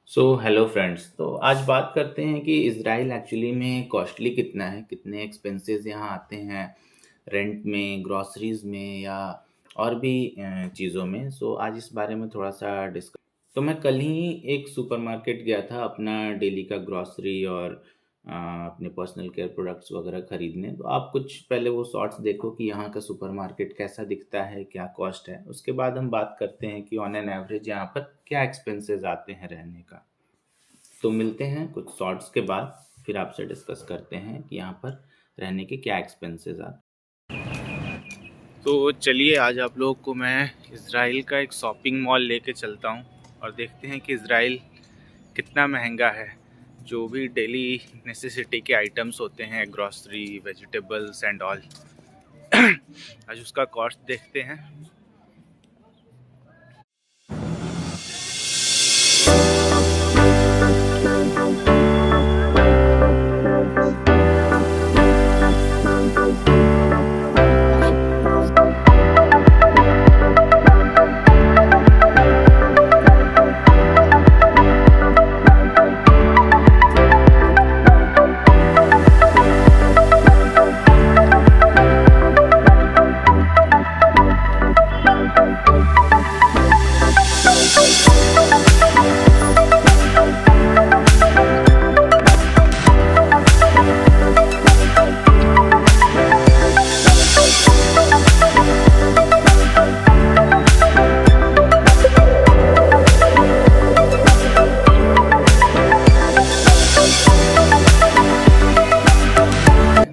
Hello friends. तो आज बात करते हैं कि इज़राइल एक्चुअली में कॉस्टली कितना है, कितने एक्सपेंसेस यहाँ आते हैं रेंट में, ग्रोसरीज में या और भी चीज़ों में। आज इस बारे में थोड़ा सा डिस्कस। तो मैं कल ही एक सुपरमार्केट गया था अपना डेली का ग्रोसरी और अपने पर्सनल केयर प्रोडक्ट्स वगैरह खरीदने। तो आप कुछ पहले वो शॉर्ट्स देखो कि यहाँ का सुपरमार्केट कैसा दिखता है, क्या कॉस्ट है। उसके बाद हम बात करते हैं कि ऑन एन एवरेज यहाँ पर क्या एक्सपेंसेस आते हैं रहने का। तो मिलते हैं कुछ शॉर्ट्स के बाद, फिर आपसे डिस्कस करते हैं कि यहाँ पर रहने के क्या एक्सपेंसेस आते हैं। तो चलिए आज आप लोगों को मैं इज़राइल का एक शॉपिंग मॉल लेके चलता हूँ और देखते हैं कि इज़राइल कितना महंगा है। जो भी डेली नेसेसिटी के आइटम्स होते हैं, ग्रॉसरी, वेजिटेबल्स एंड ऑल, आज उसका कॉस्ट देखते हैं।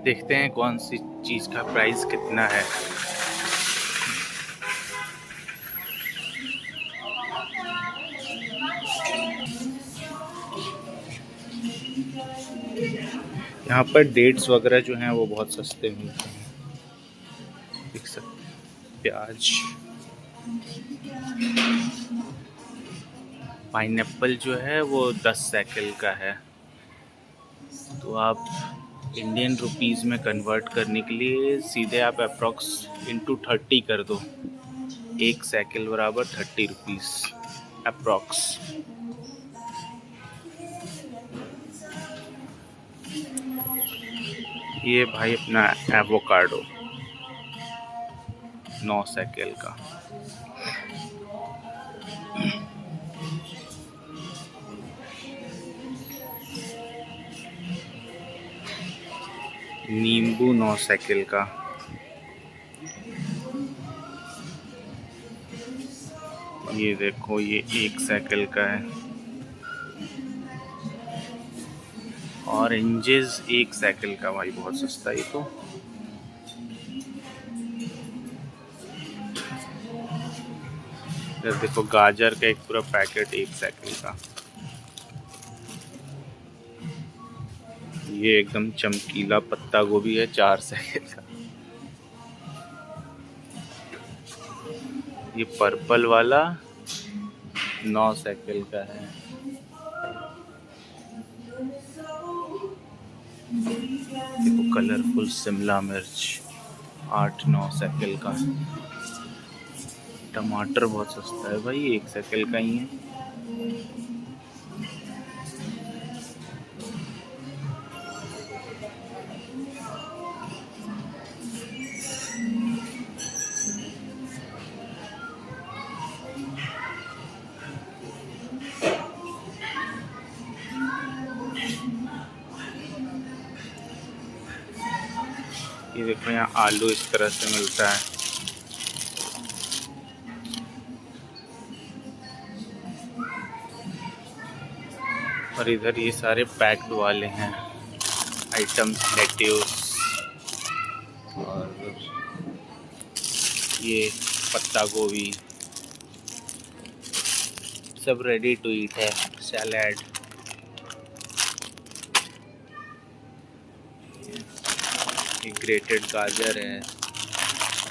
देखते हैं कौन सी चीज़ का प्राइस कितना है। यहाँ पर डेट्स वगैरह जो हैं वो बहुत सस्ते मिलते हैं, देख सकते हैं। प्याज, पाइनएप्पल जो है वो 10 शेकेल का है। तो आप इंडियन रुपीस में कन्वर्ट करने के लिए सीधे आप अप्रॉक्स इंटू 30 कर दो। 1 शेकेल बराबर 30 रुपीस अप्रॉक्स। ये भाई अपना एवोकाडो 9 शेकेल का। नींबू 9 शेकेल का। ये देखो, ये 1 शेकेल का है। ऑरेंजेस 1 शेकेल का, भाई बहुत सस्ता है ये तो। इधर देखो, गाजर का एक पूरा पैकेट 1 शेकेल का। ये एकदम चमकीला पत्ता गोभी है 4 शेकेल का। ये पर्पल वाला 9 शेकेल का है। देखो, कलरफुल शिमला मिर्च 8-9 शेकेल का। टमाटर बहुत सस्ता है भाई, 1 शेकेल का ही है। ये देखो, यहाँ आलू इस तरह से मिलता है। और इधर ये सारे पैक्ड वाले हैं आइटम्स, लेट्यूस और ये पत्ता गोभी, सब रेडी टू ईट है। सैलेड, ये ग्रेटेड गाजर है,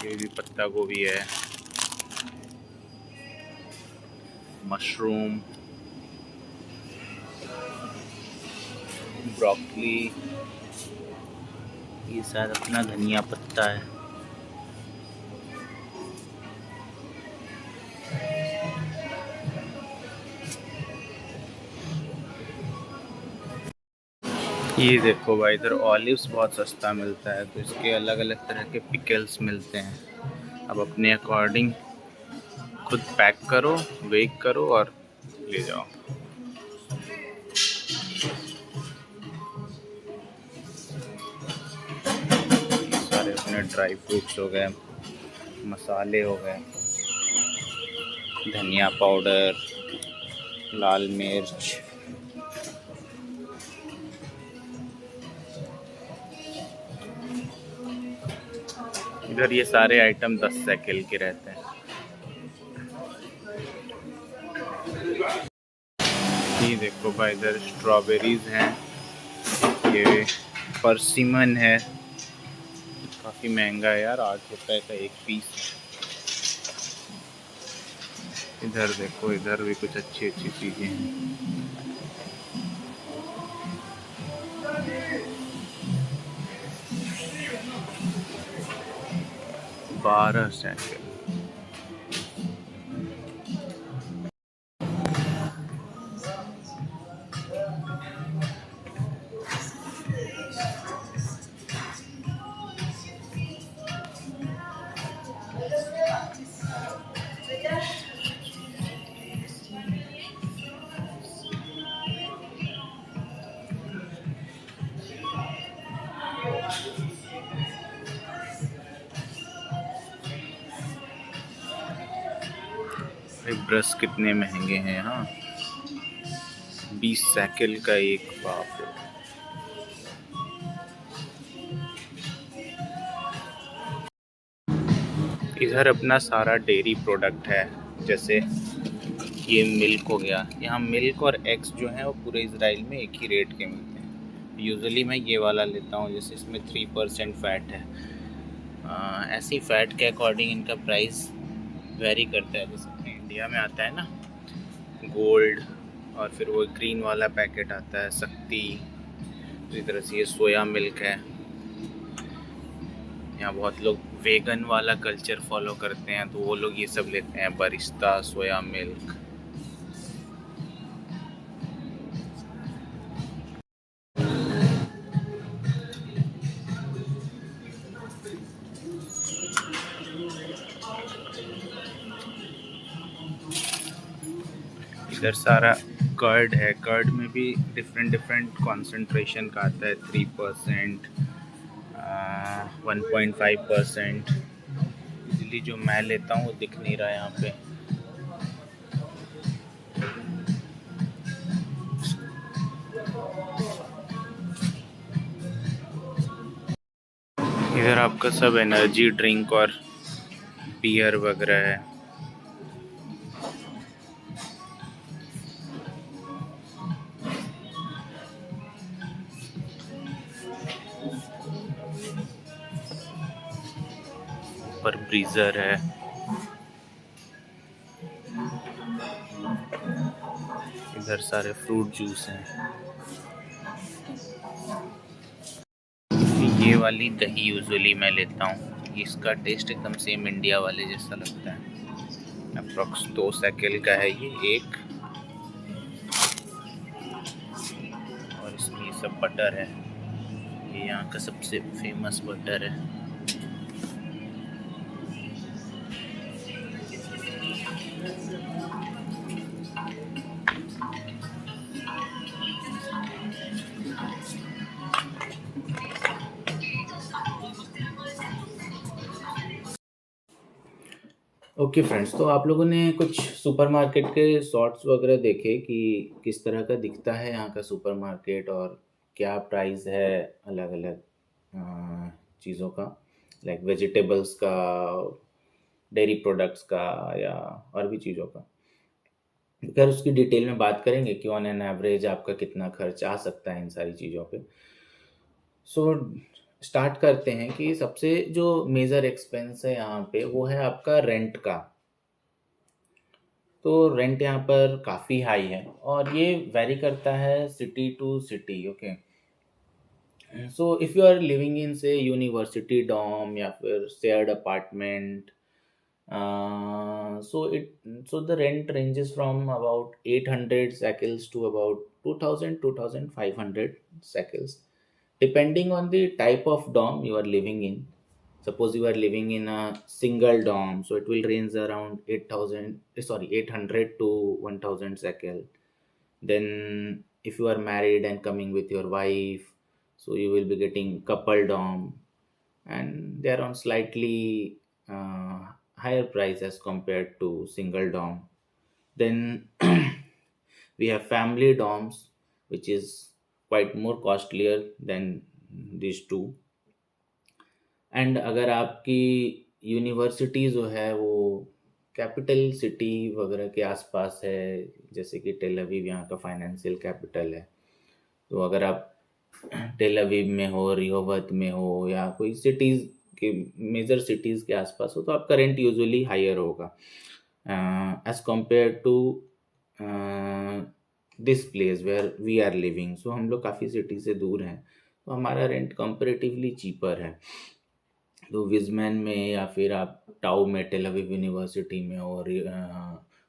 ये भी पत्ता गोभी है, मशरूम, ब्रोकली, ये शायद अपना धनिया पत्ता है। ये देखो भाई, इधर ऑलिव्स बहुत सस्ता मिलता है, तो इसके अलग अलग तरह के पिकल्स मिलते हैं। अब अपने अकॉर्डिंग खुद पैक करो, बेक करो और ले जाओ। ये सारे अपने ड्राई फ्रूट्स हो गए, मसाले हो गए, धनिया पाउडर, लाल मिर्च। इधर ये सारे आइटम 10 सेकंड के रहते हैं। ये देखो भाई, इधर स्ट्रॉबेरीज हैं, ये परसिमन है, काफ़ी महंगा है यार, 8 रुपए का एक पीस। इधर देखो, इधर भी कुछ अच्छी अच्छी चीज़ें हैं। 12 सेकंड। ब्रश कितने महंगे हैं यहाँ, 20 साइकिल का एक, बाप रे। इधर अपना सारा डेयरी प्रोडक्ट है, जैसे ये मिल्क हो गया। यहाँ मिल्क और एग्स जो हैं वो पूरे इसराइल में एक ही रेट के मिलते हैं। यूजुअली मैं ये वाला लेता हूँ, जैसे इसमें 3% फ़ैट है। ऐसी फ़ैट के अकॉर्डिंग इनका प्राइस वेरी करता है। जैसे अपने इंडिया में आता है ना गोल्ड, और फिर वो ग्रीन वाला पैकेट आता है शक्ति। इसी तरह से ये सोया मिल्क है। यहाँ बहुत लोग वेगन वाला कल्चर फॉलो करते हैं, तो वो लोग ये सब लेते हैं, बरिस्ता, सोया मिल्क। इधर सारा कर्ड है, कर्ड में भी डिफरेंट डिफरेंट कॉन्सेंट्रेशन का आता है, 3%, 1.5%। इसलिए जो मैं लेता हूँ वो दिख नहीं रहा है यहाँ पे। इधर आपका सब एनर्जी ड्रिंक और बियर वगैरह है। पर ब्रीजर है। इधर सारे फ्रूट जूस हैं। ये वाली दही यूजुअली मैं लेता हूँ, इसका टेस्ट एकदम सेम इंडिया वाले जैसा लगता है। अप्रॉक्स 2 सेकंड का है ये एक, और इसमें ये सब बटर है, ये यहाँ का सबसे फेमस बटर है। ओके फ्रेंड्स, तो आप लोगों ने कुछ सुपरमार्केट के शॉर्ट्स वगैरह देखे कि किस तरह का दिखता है यहाँ का सुपरमार्केट, और क्या प्राइस है अलग अलग चीज़ों का, लाइक वेजिटेबल्स का, डेयरी प्रोडक्ट्स का, या और भी चीज़ों का। अगर उसकी डिटेल में बात करेंगे कि ऑन एन एवरेज आपका कितना खर्च आ सकता है इन सारी चीज़ों पे। सो स्टार्ट करते हैं कि सबसे जो मेजर एक्सपेंस है यहाँ पे वो है आपका रेंट का। तो रेंट यहाँ पर काफ़ी हाई है, और ये वेरी करता है city to city. Okay, so if you are living in say university dorm या फिर shared apartment, so the rent ranges from about 800 shekels to about 2000 2500 shekels. depending on the type of dorm you are living in. Suppose you are living in a single dorm, so it will range around 800 to 1000 shekel. Then if you are married and coming with your wife, so you will be getting couple dorm, and they are on slightly higher price as compared to single dorm. Then we have family dorms, which is quite more costlier than these two. And अगर आपकी university जो है वो capital city वगैरह के आसपास है, जैसे कि टेल अवीव यहाँ का फाइनेंशियल कैपिटल है, तो अगर आप टेल अवीव में हो, रिहोबत में हो, या कोई सिटीज़ के मेजर सिटीज़ के आसपास हो, तो आपका रेंट यूजुअली हायर होगा as compare to this place where we are living. So हम लोग काफ़ी सिटी से दूर हैं, तो हमारा रेंट कंपेरेटिवली चीपर है. तो विज़मैन में या फिर आप टाउ में टेल अवीव यूनिवर्सिटी में और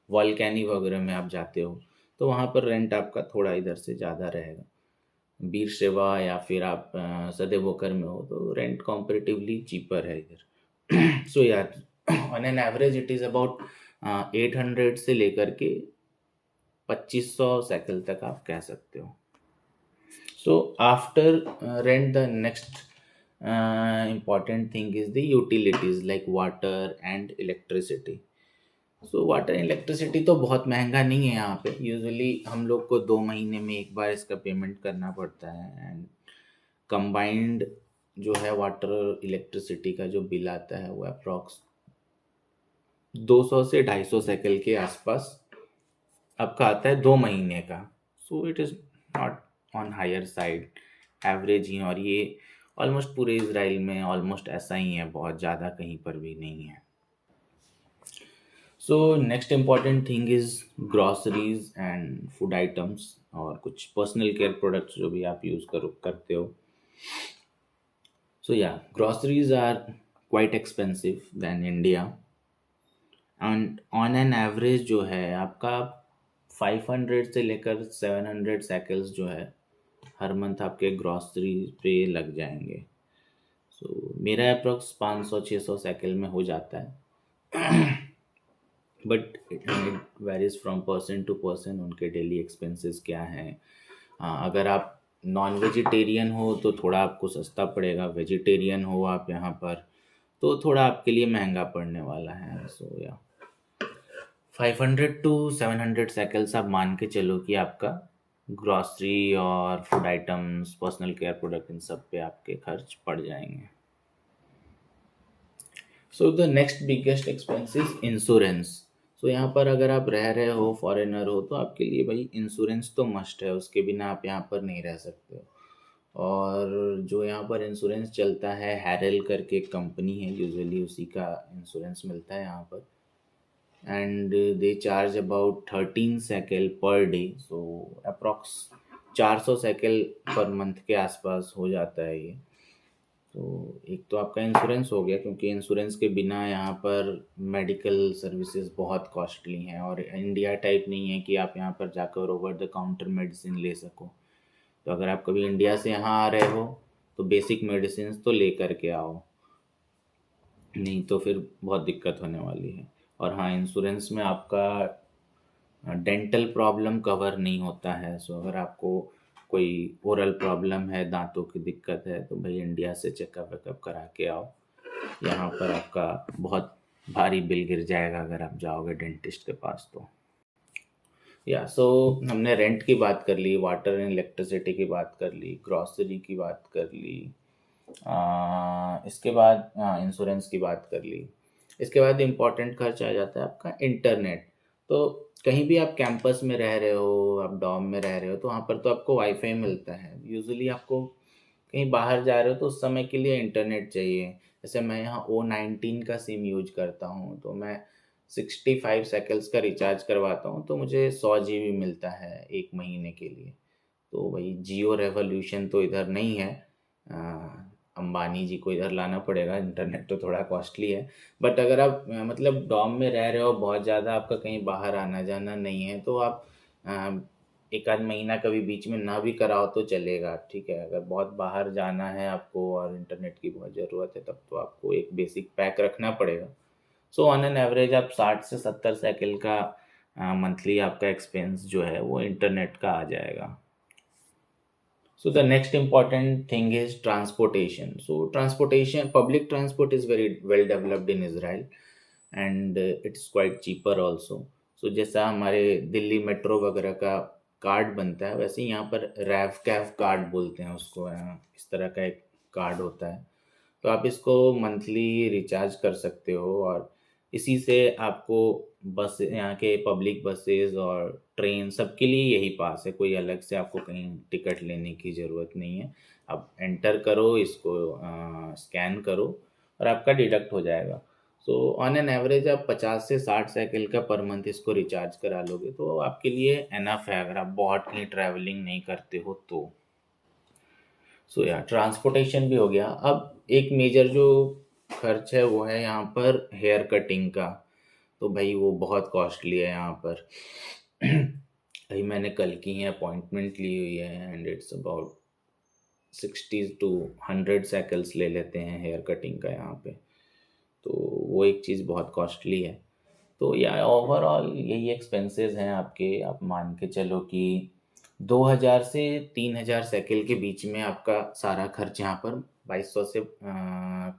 वॉल्केनी वगैरह में आप जाते हो, तो वहाँ पर रेंट आपका थोड़ा इधर से ज़्यादा रहेगा. बीर शेवा या फिर आप सदेबोकर में हो, तो रेंट कॉम्परेटिवली चीपर है इधर. सो यार, on an average it is about 800 से लेकर के 2500 साइकिल तक आप कह सकते हो. So after rent the next important thing is the utilities like water and electricity. So water and electricity तो बहुत महंगा नहीं है यहाँ पे. यूजुअली हम लोग को 2 महीने में एक बार इसका पेमेंट करना पड़ता है, एंड कंबाइंड जो है वाटर इलेक्ट्रिसिटी का जो बिल आता है वो अप्रॉक्स 200 से 250 साइकिल के आसपास आपका आता है 2 महीने का. So it is not on higher side, average ही. और ये ऑलमोस्ट पूरे इज़राइल में ऑलमोस्ट ऐसा ही है, बहुत ज़्यादा कहीं पर भी नहीं है. So next important thing is groceries and food items और कुछ पर्सनल केयर प्रोडक्ट्स जो भी आप यूज़ करते हो. So yeah, groceries are quite expensive than India, and on an average जो है आपका 500 से लेकर 700 साइकिल्स जो है हर मंथ आपके ग्रॉसरी पे लग जाएंगे. सो मेरा अप्रॉक्स 500-600 साइकिल में हो जाता है. But it varies from person to person, उनके डेली एक्सपेंसेस क्या हैं. अगर आप नॉन वेजिटेरियन हो तो थोड़ा आपको सस्ता पड़ेगा, वेजिटेरियन हो आप यहाँ पर तो थोड़ा आपके लिए महंगा पड़ने वाला है. सो या, 500 to 700 साइकिल्स आप मान के चलो कि आपका ग्रॉसरी और food items, personal care product, इन सब पे आपके खर्च पड़ जाएंगे. So the next biggest expense is insurance. So यहाँ पर अगर आप रह रहे हो, फॉरेनर हो, तो आपके लिए भाई इंश्योरेंस तो मस्ट है, उसके बिना आप यहाँ पर नहीं रह सकते हो. और जो यहाँ पर इंश्योरेंस चलता है, हैरल करके एक कंपनी है, यूजुअली उसी का इंश्योरेंस मिलता है यहाँ पर, and they charge about 13 shekel per day. So approx 400 shekel per month के आसपास हो जाता है ये. तो एक तो आपका इंश्योरेंस हो गया, क्योंकि इंश्योरेंस के बिना यहाँ पर मेडिकल सर्विसेज बहुत कॉस्टली हैं, और इंडिया टाइप नहीं है कि आप यहाँ पर जाकर ओवर द काउंटर मेडिसिन ले सको. तो अगर आप कभी इंडिया से यहाँ आ रहे हो तो बेसिक मेडिसिन तो ले करके आओ, नहीं तो फिर बहुत दिक्कत होने वाली है. और हाँ, इंश्योरेंस में आपका डेंटल प्रॉब्लम कवर नहीं होता है. सो अगर आपको कोई ओरल प्रॉब्लम है, दांतों की दिक्कत है, तो भाई इंडिया से चेकअप वेकअप करा के आओ. यहाँ पर आपका बहुत भारी बिल गिर जाएगा अगर आप जाओगे डेंटिस्ट के पास. तो या, सो हमने रेंट की बात कर ली, वाटर एंड इलेक्ट्रिसिटी की बात कर ली, ग्रॉसरी की बात कर ली, इसके बाद इंश्योरेंस की बात कर ली. इसके बाद इम्पॉर्टेंट खर्च आ जाता है आपका इंटरनेट. तो कहीं भी आप कैंपस में रह रहे हो, आप डॉर्म में रह रहे हो, तो वहाँ पर तो आपको वाईफाई मिलता है. यूजुअली आपको कहीं बाहर जा रहे हो तो उस समय के लिए इंटरनेट चाहिए. जैसे मैं यहाँ O19 का सिम यूज करता हूँ, तो मैं 65 साइकिल्स का रिचार्ज करवाता हूँ, तो मुझे 100 GB मिलता है एक महीने के लिए. तो भाई जियो रेवोल्यूशन तो इधर नहीं है, अंबानी जी को इधर लाना पड़ेगा. इंटरनेट तो थोड़ा कॉस्टली है, बट अगर आप मतलब डॉम में रह रहे हो, बहुत ज़्यादा आपका कहीं बाहर आना जाना नहीं है, तो आप एक आध महीना कभी बीच में ना भी कराओ तो चलेगा, ठीक है। अगर बहुत बाहर जाना है आपको और इंटरनेट की बहुत ज़रूरत है तब तो आपको एक बेसिक पैक रखना पड़ेगा। सो ऑन एन एवरेज आप 60 से 70 साइकिल का मंथली आपका एक्सपेंस जो है वो इंटरनेट का आ जाएगा। So the next important thing is transportation. So transportation, public transport is very well developed in Israel, and it's quite cheaper also. So जैसा हमारे दिल्ली मेट्रो वगैरह का कार्ड बनता है वैसे ही यहाँ पर रैव कैफ कार्ड बोलते हैं उसको, इस तरह का एक कार्ड होता है। तो आप इसको मंथली रिचार्ज कर सकते हो और इसी से आपको बस यहाँ के पब्लिक बसेस और ट्रेन सबके लिए यही पास है, कोई अलग से आपको कहीं टिकट लेने की ज़रूरत नहीं है। आप एंटर करो इसको, स्कैन करो और आपका डिडक्ट हो जाएगा। सो ऑन एन एवरेज आप 50 से 60 साइकिल का पर मंथ इसको रिचार्ज करा लोगे तो आपके लिए एनफ है, अगर आप बहुत कहीं ट्रैवलिंग नहीं करते हो तो। सो या ट्रांसपोर्टेशन भी हो गया। अब एक मेजर जो खर्च है वो है यहाँ पर हेयर कटिंग का। तो भाई वो बहुत कॉस्टली है यहाँ पर। अभी मैंने कल की ही अपॉइंटमेंट ली हुई है and it's about 60 to 100 cycles ले लेते हैं हेयर कटिंग का यहाँ पे। तो वो एक चीज़ बहुत कॉस्टली है। तो या ओवरऑल यही एक्सपेंसेस हैं आपके। आप मान के चलो कि 2000 से 3000 साइकिल के बीच में आपका सारा खर्च यहाँ पर 2200 से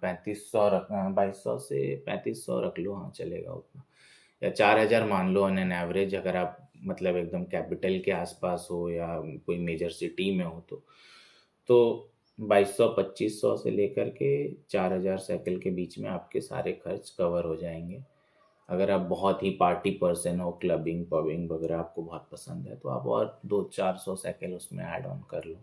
3500 रख 2200 से 3500 रख लो, हाँ चलेगा उतना। या 4000 मान लो ऑन एन एवरेज, अगर आप मतलब एकदम कैपिटल के आसपास हो या कोई मेजर सिटी में हो तो 2200 2500 से लेकर के 4000 साइकिल के बीच में आपके सारे खर्च कवर हो जाएंगे। अगर आप बहुत ही पार्टी पर्सन हो, क्लबिंग पबिंग वगैरह आपको बहुत पसंद है तो आप और 200-400 साइकिल उसमें ऐड ऑन कर लो।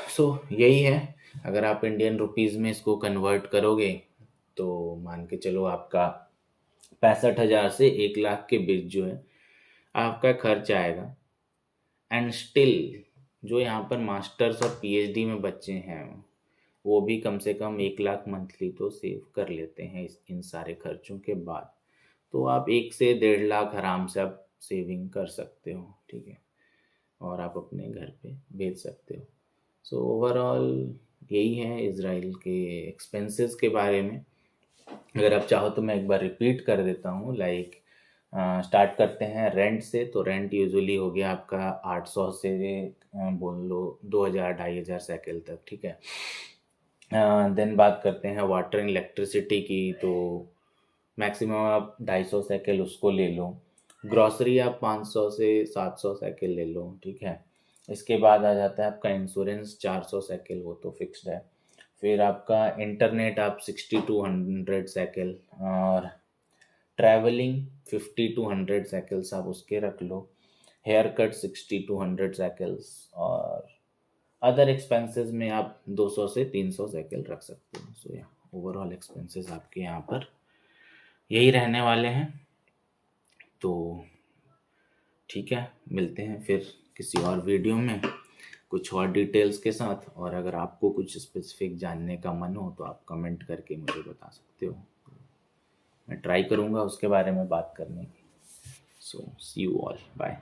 सो यही है। अगर आप इंडियन रुपीज़ में इसको कन्वर्ट करोगे तो मान के चलो आपका 65,000 से 1 लाख के बीच जो है आपका खर्च आएगा। एंड स्टिल जो यहाँ पर मास्टर्स और पीएचडी में बच्चे हैं वो भी कम से कम 1 लाख मंथली तो सेव कर लेते हैं इन सारे खर्चों के बाद। तो आप 1 से 1.5 लाख आराम से आप सेविंग कर सकते हो, ठीक है, और आप अपने घर पे भेज सकते हो। सो ओवरऑल यही है इज़राइल के एक्सपेंसेस के बारे में। अगर आप चाहो तो मैं एक बार रिपीट कर देता हूँ। लाइक स्टार्ट करते हैं रेंट से। तो रेंट यूजुअली हो गया आपका 800 से बोल लो 2000-2500 साइकिल तक, ठीक है। देन बात करते हैं वाटर एंड इलेक्ट्रिसिटी की। तो मैक्सिमम आप 250 साइकिल उसको ले लो। ग्रॉसरी आप 500 से 700 साइकिल ले लो, ठीक है। इसके बाद आ जाता है आपका इंश्योरेंस 400 साइकिल, वो तो फिक्स्ड है। फिर आपका इंटरनेट आप 60 टू 100 साइकिल, और ट्रैवलिंग 50 टू 100 साइकिल्स आप उसके रख लो। हेयर कट 60 टू 100 साइकिल्स, और अदर एक्सपेंसेस में आप 200 से 300 साइकिल रख सकते हो। सो या ओवरऑल एक्सपेंसेस आपके यहाँ पर यही रहने वाले हैं। तो ठीक है, मिलते हैं फिर किसी और वीडियो में कुछ और डिटेल्स के साथ। और अगर आपको कुछ स्पेसिफिक जानने का मन हो तो आप कमेंट करके मुझे बता सकते हो, मैं ट्राई करूँगा उसके बारे में बात करने की। सो सी यू ऑल, बाय।